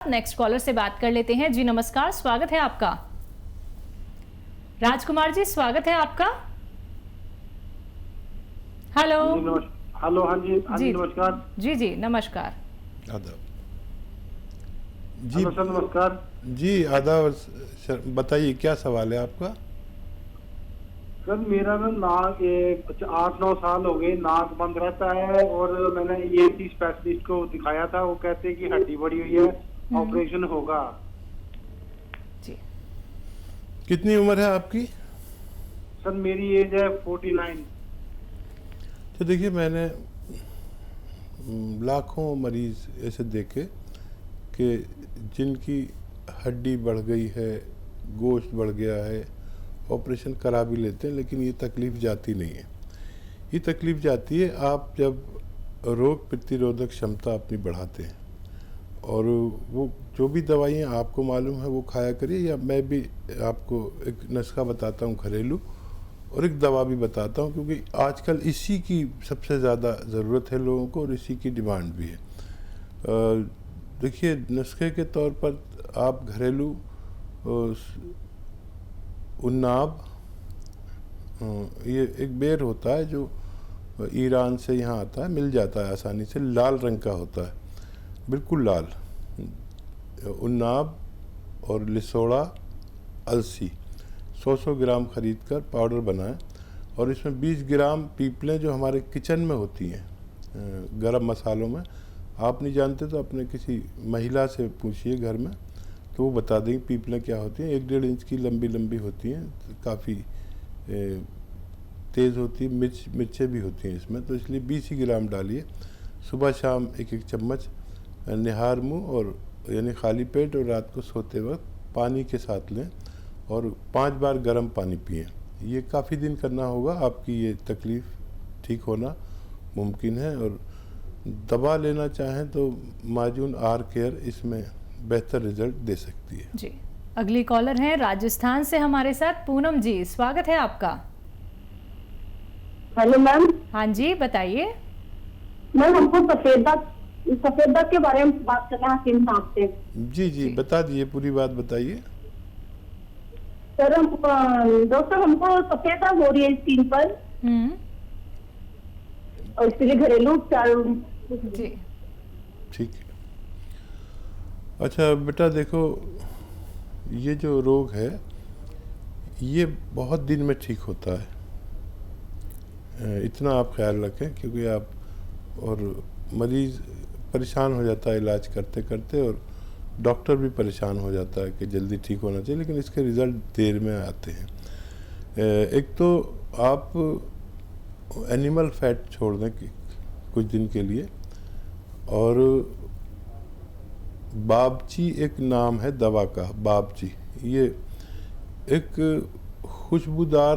Next collar से बात कर लेते हैं। जी नमस्कार, स्वागत है आपका। राजकुमार जी, स्वागत है आपका। हेलो। हेलो। हाँ जी नमस्कार। जी नमस्कार। आदाब जी। हेलो सर, नमस्कार जी आदाब सर, बताइए क्या सवाल है आपका। सर, मेरा ना नाक 8-9 साल हो गए नाक बंद रहता है, और मैंने ईएनटी स्पेशलिस्ट को दिखाया था। वो कहते हैं कि हड्डी बढ़ी हुई है, ऑपरेशन होगा। जी, कितनी उम्र है आपकी। सर मेरी एज है 49। तो देखिए, मैंने लाखों मरीज ऐसे देखे कि जिनकी हड्डी बढ़ गई है, गोश्त बढ़ गया है, ऑपरेशन करा भी लेते हैं, लेकिन ये तकलीफ़ जाती नहीं है। ये तकलीफ़ जाती है आप जब रोग प्रतिरोधक क्षमता अपनी बढ़ाते हैं, और वो जो भी दवाइयाँ आपको मालूम है वो खाया करिए, या मैं भी आपको एक नुस्खा बताता हूँ घरेलू, और एक दवा भी बताता हूँ, क्योंकि आजकल इसी की सबसे ज़्यादा ज़रूरत है लोगों को, और इसी की डिमांड भी है। देखिए, नुस्खे के तौर पर आप घरेलू उन्नाब, ये एक बेर होता है जो ईरान से यहाँ आता है, मिल जाता है आसानी से, लाल रंग का होता है, बिल्कुल लाल। उन्नाब और लिसोड़ा, अलसी 100 ग्राम खरीद कर पाउडर बनाएं, और इसमें 20 ग्राम पीपलें जो हमारे किचन में होती हैं, गरम मसालों में। आप नहीं जानते तो अपने किसी महिला से पूछिए घर में, तो वो बता देंगे पीपलें क्या होती हैं। 1-1.5 इंच की लंबी लंबी होती हैं, काफ़ी तेज़ होती है, मिर्चें भी होती हैं इसमें, तो इसलिए 20 ही ग्राम डालिए। सुबह शाम 1-1 चम्मच निहार मुँह, और यानी खाली पेट, और रात को सोते वक्त पानी के साथ लें, और 5 बार गर्म पानी पिएं। ये काफ़ी दिन करना होगा, आपकी ये तकलीफ़ ठीक होना मुमकिन है। और दवा लेना चाहें तो माजून आर केयर इसमें बेहतर रिजल्ट दे सकती है। जी, अगली कॉलर हैं राजस्थान से हमारे साथ पूनम जी, स्वागत है आपका। Hello ma'am. हाँ जी, बताइए। मैम, हमको सफेद दाग के बारे में बात करना है हकीम साहब से। जी, बता दीजिए, पूरी बात बताइए। सर, डॉक्टर, हमको सफेद दाग हो रही है स्किन पर, और इसके लिए घरेलू उपचार। जी, ठीक है। अच्छा बेटा, देखो, ये जो रोग है ये बहुत दिन में ठीक होता है, इतना आप ख्याल रखें, क्योंकि आप और मरीज़ परेशान हो जाता है इलाज करते करते, और डॉक्टर भी परेशान हो जाता है कि जल्दी ठीक होना चाहिए, लेकिन इसके रिज़ल्ट देर में आते हैं। एक तो आप एनिमल फैट छोड़ दें कुछ दिन के लिए, और बाबची एक नाम है दवा का, बाबची, ये एक खुशबूदार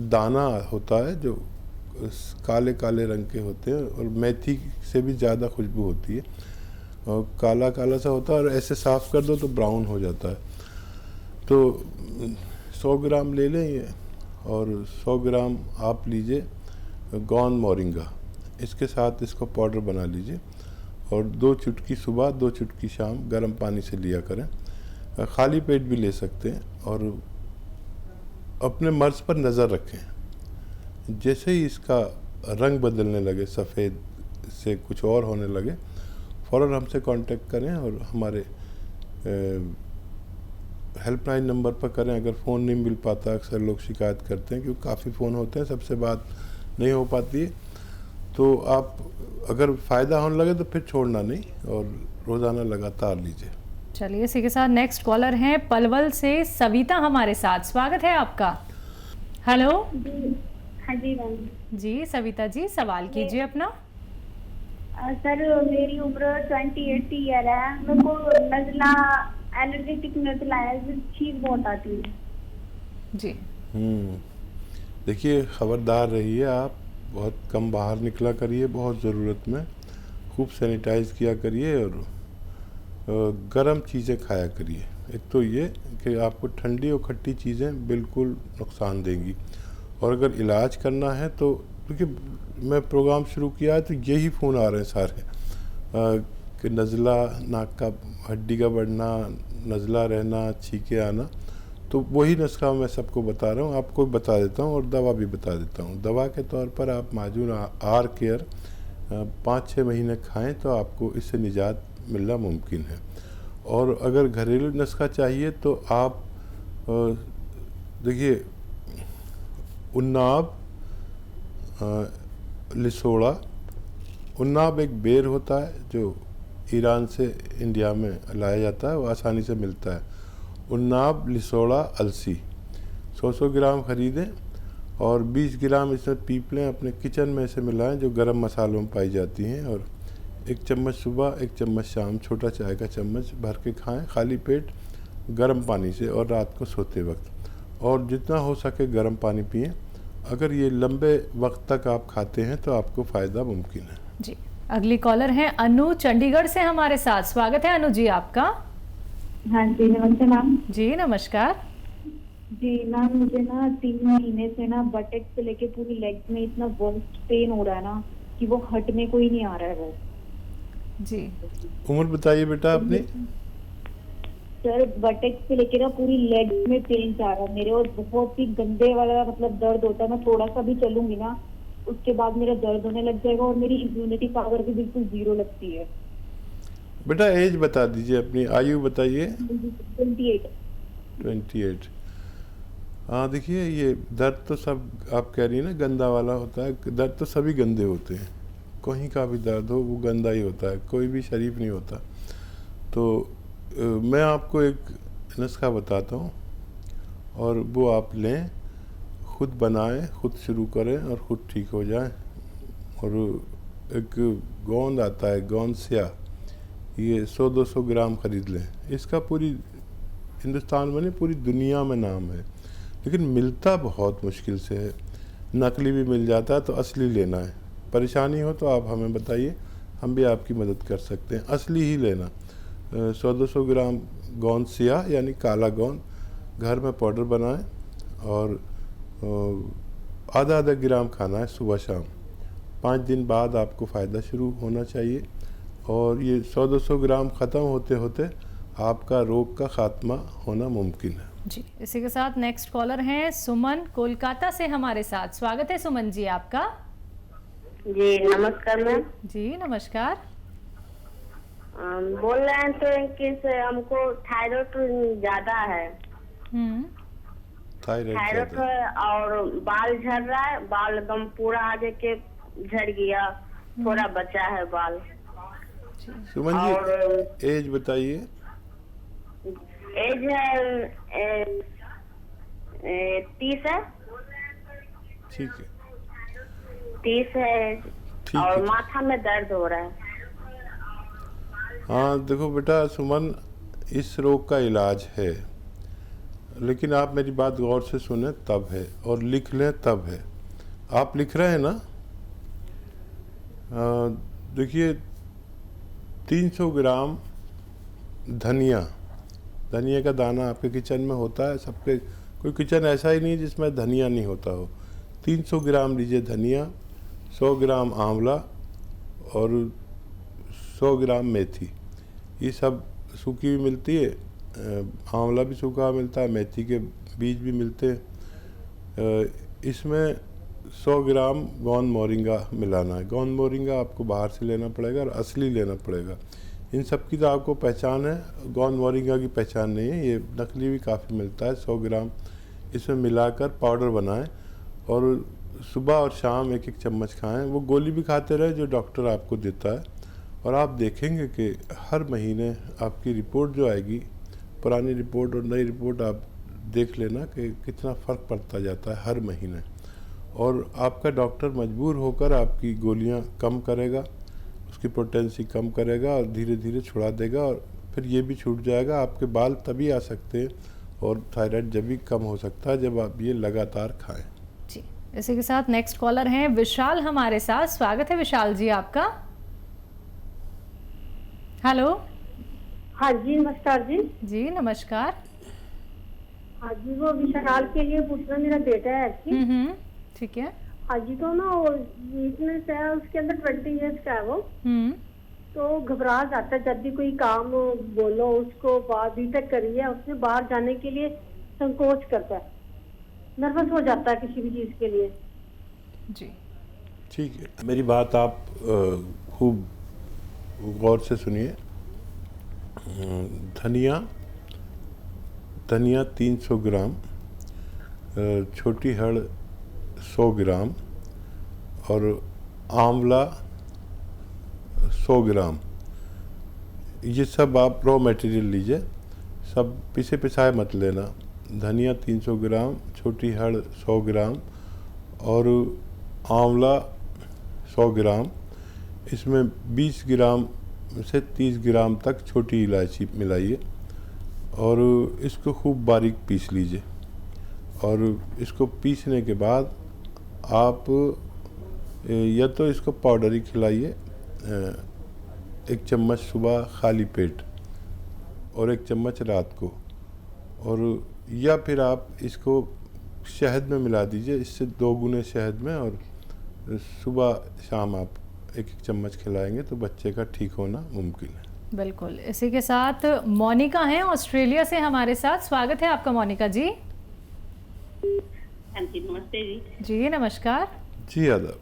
दाना होता है जो काले काले रंग के होते हैं, और मेथी से भी ज़्यादा खुशबू होती है, और काला काला सा होता है, और ऐसे साफ़ कर दो तो ब्राउन हो जाता है। तो 100 ग्राम ले लें ये, और 100 ग्राम आप लीजिए गौन मोरिंगा, इसके साथ इसको पाउडर बना लीजिए, और 2 चुटकी सुबह 2 चुटकी शाम गर्म पानी से लिया करें। खाली पेट भी ले सकते हैं, और अपने मर्ज़ पर नज़र रखें। जैसे ही इसका रंग बदलने लगे, सफ़ेद से कुछ और होने लगे, फ़ौरन हमसे कांटेक्ट करें, और हमारे हेल्पलाइन नंबर पर करें। अगर फ़ोन नहीं मिल पाता, अक्सर लोग शिकायत करते हैं क्योंकि काफ़ी फ़ोन होते हैं, सबसे बात नहीं हो पाती है, तो आप अगर फ़ायदा होने लगे तो फिर छोड़ना नहीं, और रोज़ाना लगातार लीजिए। चलिए, इसी के साथ नेक्स्ट कॉलर हैं पलवल से सविता हमारे साथ, स्वागत है आपका। हेलो। हाँ जी मैम। जी सविता जी, सवाल कीजिए अपना। सर, मेरी उम्र 28 ईयर है। मेरे को नज़ला, एनर्जेटिक नज़ला है, छींक बहुत आती है। जी, देखिए, ख़बरदार रहिए, आप बहुत कम बाहर निकला करिए, बहुत ज़रूरत में खूब सैनिटाइज़ किया करिए, और गर्म चीज़ें खाया करिए। एक तो ये कि आपको ठंडी और खट्टी चीज़ें बिल्कुल नुकसान देंगी, और अगर इलाज करना है तो, क्योंकि मैं प्रोग्राम शुरू किया है तो यही फ़ोन आ रहे हैं सारे कि नज़ला, नाक का हड्डी का बढ़ना, नज़ला रहना, छींके आना, तो वही नुस्खा मैं सबको बता रहा हूँ, आपको बता देता हूँ और दवा भी बता देता हूँ। दवा के तौर पर आप माजून आर केयर 5-6 महीने खाएं तो आपको इससे निजात मिलना मुमकिन है। और अगर घरेलू नुस्खा चाहिए तो आप देखिए उन्नाब, लिसोड़ा। उन्नाब एक बेर होता है जो ईरान से इंडिया में लाया जाता है, वो आसानी से मिलता है। उन्नाब, लिसोड़ा, अलसी 100 ग्राम ख़रीदें और 20 ग्राम इसमें पीपलें अपने किचन में से मिलाएं जो गरम मसालों में पाई जाती हैं, और 1 चम्मच सुबह, 1 चम्मच शाम, छोटा चाय का चम्मच भर के खाएं खाली पेट गर्म पानी से, और रात को सोते वक्त। और जितना हो सके गर्म पानी पिएं। अगर ये लंबे वक्त तक आप खाते हैं तो आपको फ़ायदा मुमकिन है। जी, अगली कॉलर हैं अनु चंडीगढ़ से हमारे साथ। स्वागत है अनु जी आपका। हाँ जी, नमस्ते मैम। जी नमस्कार। जी मैम, मुझे ना 3 महीने से ना बटेक से लेके पूरी लेग्स में इतना वर्स्ट पेन हो रहा है ना कि वो हटने को ही नहीं आ रहा है वो। जी, उम्र बताइए बेटा अपनी। सर बटेक से लेके ना पूरी लेग्स में पेन जा रहा है मेरे, और बहुत ही गंदे वाला मतलब दर्द होता है। मैं थोड़ा सा भी चलूंगी ना उसके बाद मेरा दर्द होने लग जाएगा, और मेरी इम्यूनिटी पावर भी बिल्कुल 0 लगती है। बेटा एज बता दीजिए, अपनी आयु बताइए। 28। हाँ देखिए, ये दर्द तो सब आप कह रही हैं ना गंदा वाला होता है। दर्द तो सभी गंदे होते हैं, कहीं का भी दर्द हो वो गंदा ही होता है, कोई भी शरीफ नहीं होता। तो मैं आपको एक नुस्खा बताता हूँ और वो आप लें, खुद बनाएं, खुद शुरू करें और खुद ठीक हो जाएं। और एक गोंद आता है, गोंद स्या, ये 100-200 ग्राम ख़रीद लें। इसका पूरी हिंदुस्तान में नहीं पूरी दुनिया में नाम है, लेकिन मिलता बहुत मुश्किल से है। नकली भी मिल जाता है, तो असली लेना है। परेशानी हो तो आप हमें बताइए, हम भी आपकी मदद कर सकते हैं। असली ही लेना। 100-200 ग्राम गोंद स्या यानी काला गोंद घर में पाउडर बनाएं और आधा ग्राम खाना है सुबह शाम। 5 दिन बाद आपको फ़ायदा शुरू होना चाहिए, और ये 100-200 ग्राम ख़त्म होते होते आपका रोग का खात्मा होना मुमकिन है। जी, इसी के साथ नेक्स्ट कॉलर हैं सुमन कोलकाता से हमारे साथ। स्वागत है सुमन जी आपका। जी नमस्कार मैम। जी नमस्कार। बोल रहे हैं तो कि हमको थायराइड ज्यादा है। थायराइड है और बाल झड़ रहा है, बाल एकदम पूरा आगे के झड़ गया, थोड़ा बचा है बाल। सुमन जी एज बताइए। एज है 30 है। ठीक है, 30 है। ठीक और है। माथा में दर्द हो रहा है। हाँ देखो बेटा सुमन, इस रोग का इलाज है, लेकिन आप मेरी बात गौर से सुने तब है, और लिख लें तब है। आप लिख रहे हैं ना? देखिए 300 ग्राम धनिया का दाना आपके किचन में होता है। सबके कोई किचन ऐसा ही नहीं जिसमें धनिया नहीं होता हो। 300 ग्राम लीजिए धनिया, 100 ग्राम आंवला और 100 ग्राम मेथी। ये सब सूखी भी मिलती है, आंवला भी सूखा मिलता है, मेथी के बीज भी मिलते हैं। इसमें 100 ग्राम गोंद मोरिंगा मिलाना है। गोंद मोरिंगा आपको बाहर से लेना पड़ेगा और असली लेना पड़ेगा। इन सब की तो आपको पहचान है, गोंद मोरिंगा की पहचान नहीं है। ये नकली भी काफ़ी मिलता है। 100 ग्राम इसमें मिलाकर पाउडर बनाएं और सुबह और शाम 1-1 चम्मच खाएं। वो गोली भी खाते रहे जो डॉक्टर आपको देता है, और आप देखेंगे कि हर महीने आपकी रिपोर्ट जो आएगी, पुरानी रिपोर्ट और नई रिपोर्ट आप देख लेना कि कितना फ़र्क पड़ता जाता है हर महीने। और आपका डॉक्टर मजबूर होकर आपकी गोलियां कम करेगा, उसकी पोटेंसी कम करेगा और धीरे धीरे छुड़ा देगा, और फिर ये भी छूट जाएगा। आपके बाल तभी आ सकते हैं और थायराइड जब भी कम हो सकता है जब आप ये लगातार खाएं। जी, इसी के साथ नेक्स्ट कॉलर हैं विशाल हमारे साथ। स्वागत है विशाल जी आपका। हेलो। हाँ जी, नमस्कार जी। जी नमस्कार। हाँ जी, वो विशाल के लिए पूछना, मेरा बेटा है एक्चुअली। ठीक है। हाँ जी, तो ना वो वीकनेस है उसके अंदर, 20 इयर्स का है वो। तो घबरा जाता है जब भी कोई काम बोलो उसको, बीटेक करी है उसने, बाहर जाने के लिए संकोच करता है, नर्वस हो जाता है किसी भी चीज के लिए। जी ठीक है, मेरी बात आप खूब गौर से सुनिए। धनिया 300 ग्राम, छोटी हड़ 100 ग्राम और आंवला 100 ग्राम, ये सब आप रॉ मटेरियल लीजिए, सब पिसे पिसाए मत लेना। धनिया 300 ग्राम, छोटी हड़ 100 ग्राम और आंवला 100 ग्राम। इसमें 20 ग्राम से 30 ग्राम तक छोटी इलायची मिलाइए और इसको खूब बारीक पीस लीजिए। और इसको पीसने के बाद आप या तो इसको पाउडर ही खिलाइए, 1 चम्मच सुबह खाली पेट और 1 चम्मच रात को, और या फिर आप इसको शहद में मिला दीजिए, इससे 2 गुने शहद में, और सुबह शाम आप 1-1 चम्मच खिलाएंगे तो बच्चे का ठीक होना मुमकिन है। बिल्कुल। इसी के साथ मोनिका हैं ऑस्ट्रेलिया से हमारे साथ। स्वागत है आपका मोनिका जी। हाँ जी, नमस्ते जी। जी नमस्कार। जी आदाब।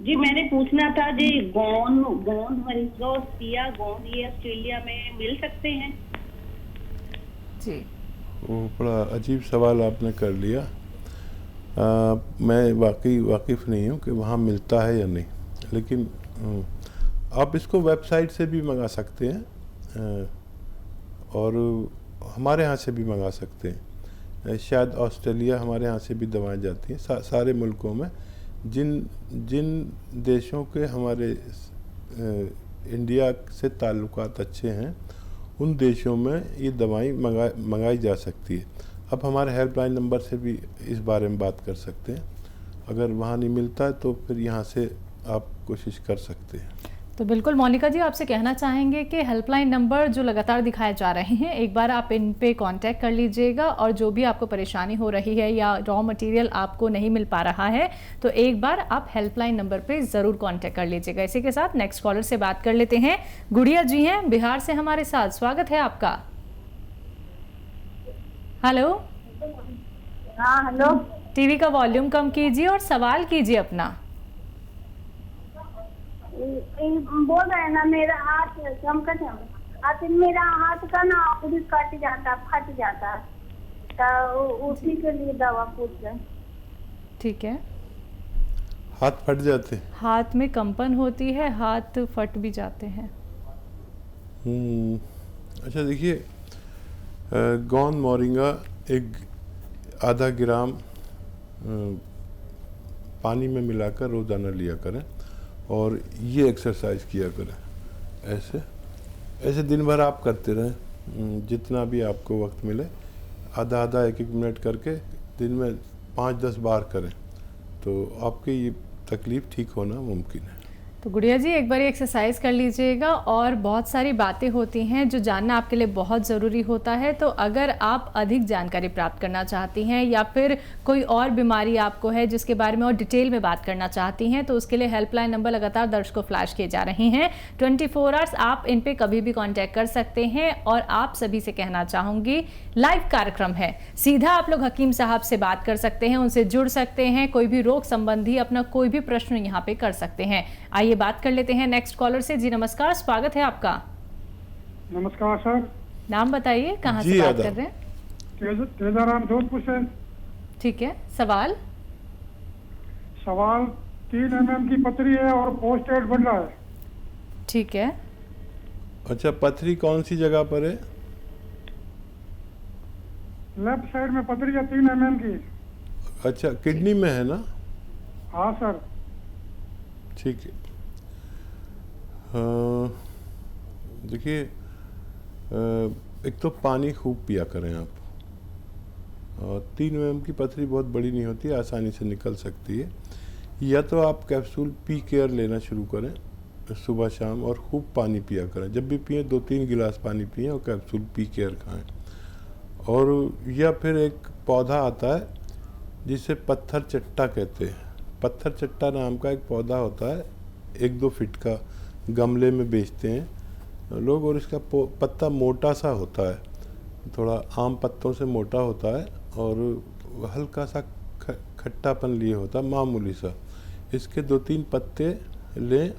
जी मैंने पूछना था जी, गोंद मरीजोसिया गोंद ये ऑस्ट्रेलिया में मिल सकते हैं? जी वो बड़ा अजीब सवाल आपने कर लिया। मैं वाकिफ़ नहीं हूँ कि वहाँ मिलता है या नहीं, लेकिन आप इसको वेबसाइट से भी मंगा सकते हैं और हमारे यहाँ से भी मंगा सकते हैं। शायद ऑस्ट्रेलिया हमारे यहाँ से भी दवाएं जाती हैं। सारे मुल्कों में जिन देशों के हमारे इंडिया से ताल्लुकात अच्छे हैं, उन देशों में ये दवाई मंगाई जा सकती है। अब हमारे हेल्पलाइन नंबर से भी इस बारे में बात कर सकते हैं। अगर वहाँ नहीं मिलता है तो फिर यहाँ से आप कोशिश कर सकते हैं। तो बिल्कुल मोनिका जी, आपसे कहना चाहेंगे कि हेल्पलाइन नंबर जो लगातार दिखाए जा रहे हैं, एक बार आप इन पे कांटेक्ट कर लीजिएगा, और जो भी आपको परेशानी हो रही है या रॉ मटेरियल आपको नहीं मिल पा रहा है तो एक बार आप हेल्पलाइन नंबर पे ज़रूर कांटेक्ट कर लीजिएगा। इसी के साथ नेक्स्ट कॉलर से बात कर लेते हैं। गुड़िया जी हैं बिहार से हमारे साथ। स्वागत है आपका। हेलो। हाँ हेलो। टीवी का वॉल्यूम कम कीजिए और सवाल कीजिए अपना। बोल रहे हैं ना, मेरा हाथ मेरा हाथ का ना पूरी कट जाता, फट जाता, तो उसी के लिए दवा पूछ रहे। ठीक है। हाथ फट जाते हैं? हाथ में कंपन होती है, हाथ फट भी जाते हैं। अच्छा देखिए, गोंद मोरिंगा आधा ग्राम पानी में मिलाकर रोज़ाना लिया करें और ये एक्सरसाइज किया करें। ऐसे दिन भर आप करते रहें, जितना भी आपको वक्त मिले, आधा 1-1 मिनट करके दिन में 5-10 बार करें तो आपकी ये तकलीफ़ ठीक होना मुमकिन है। तो गुड़िया जी, एक बार एक्सरसाइज कर लीजिएगा, और बहुत सारी बातें होती हैं जो जानना आपके लिए बहुत ज़रूरी होता है। तो अगर आप अधिक जानकारी प्राप्त करना चाहती हैं या फिर कोई और बीमारी आपको है जिसके बारे में और डिटेल में बात करना चाहती हैं, तो उसके लिए हेल्पलाइन नंबर लगातार दर्शकों को फ्लैश किए जा रहे हैं। 24 आवर्स आप इन पे कभी भी कांटेक्ट कर सकते हैं। और आप सभी से कहना चाहूँगी, लाइव कार्यक्रम है, सीधा आप लोग हकीम साहब से बात कर सकते हैं, उनसे जुड़ सकते हैं, कोई भी रोग संबंधी अपना कोई भी प्रश्न यहाँ पे कर सकते हैं। आइए बात कर लेते हैं नेक्स्ट कॉलर से। जी नमस्कार, स्वागत है आपका। नमस्कार सर। नाम बताइए, कहाँ से बात कर रहे हैं? तेजाराम जोधपुर से। ठीक है, सवाल 3 mm की पथरी है और पोस्टेड बढ़ रहा है। ठीक है। अच्छा, पथरी कौन सी जगह पर है? लेफ्ट साइड में पथरी है 3 mm की। अच्छा, किडनी में है ना? हाँ सर। ठीक है। देखिए, एक तो पानी खूब पिया करें आप। 3 mm की पथरी बहुत बड़ी नहीं होती, आसानी से निकल सकती है। या तो आप कैप्सूल पी केयर लेना शुरू करें सुबह शाम, और खूब पानी पिया करें। जब भी पिए 2-3 गिलास पानी पिए और कैप्सूल पी केयर खाएं। और या फिर एक पौधा आता है जिसे पत्थर चट्टा कहते हैं। पत्थर चट्टा नाम का एक पौधा होता है, 1-2 फीट का गमले में बेचते हैं लोग, और इसका पत्ता मोटा सा होता है, थोड़ा आम पत्तों से मोटा होता है और हल्का सा खट्टापन लिए होता है, मामूली सा। इसके 2-3 पत्ते लें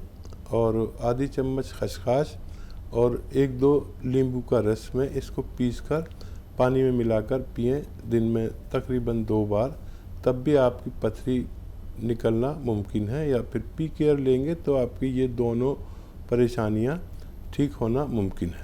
और आधी चम्मच खसखस और 1-2 नींबू का रस में इसको पीसकर पानी में मिलाकर पिएं दिन में तकरीबन 2 बार, तब भी आपकी पथरी निकलना मुमकिन है। या फिर पी केयर लेंगे तो आपकी ये दोनों परेशानियां ठीक होना मुमकिन है।